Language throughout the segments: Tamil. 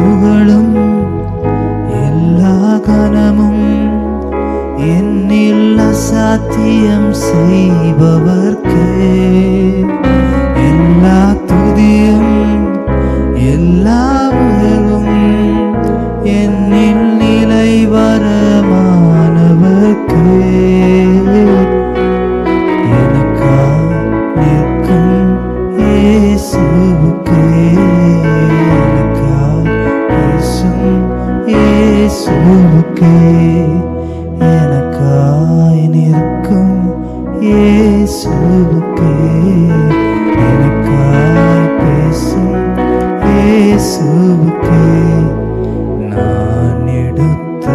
புகழும் எல்லா கனமும் என்னில் அசாத்தியம் செய்பவர்க்கே. எல்லா துதியும் எல்லா உயர்வும் என்னில் நிலை வரமானவர்க்கே. எனக்கா நிற்கும் இயேசுவுக்கே, எனக்கா பேசும் இயேசுவுக்கே, எனக்காய் நிற்கும் இயேசுவுக்கே, எனக்காய் பேசும் இயேசுவுக்கே. நான் எடுத்த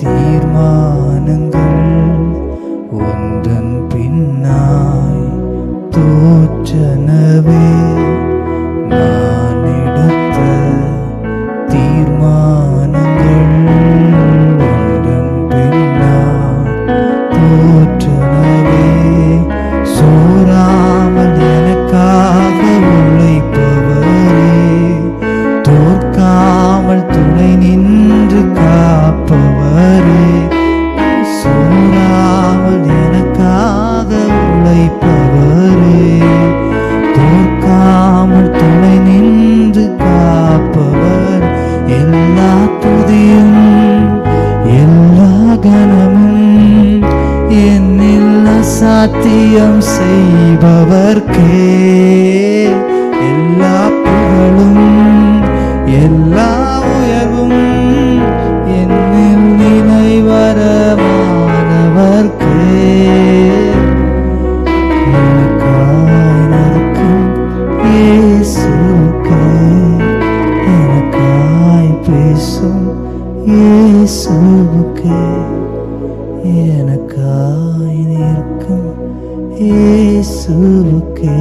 தீர்மானங்கள் ஒன்றன் பின்னாய் தோற்றனவே. நான் எடுத்த தீர்மானங்கள் ஒன்றன் பின்னாய் தோற்றனவே. சோராமல் எனக்காக உழைப்பவரே, தோற்காமல் துணை நின்று காப்பவரே. சோராமல் எனக்காக உழைப்பவரே, தோற்காமல் துணை நின்று காப்பவர். எல்லா துதியும் எல்லா கனமும் என்னில் அசாத்தியம் செய்பவர்க்கே. எல்லா புகழும் எல்லா உயர்வும் என்னில் நிலை வரமானவர்க்கே. எனக்காய் நிற்கும் இயேசுவுக்கே, எனக்காய் பேசும் இயேசுவுக்கே, எனக்காய் நிற்கும் இயேசுவுக்கே.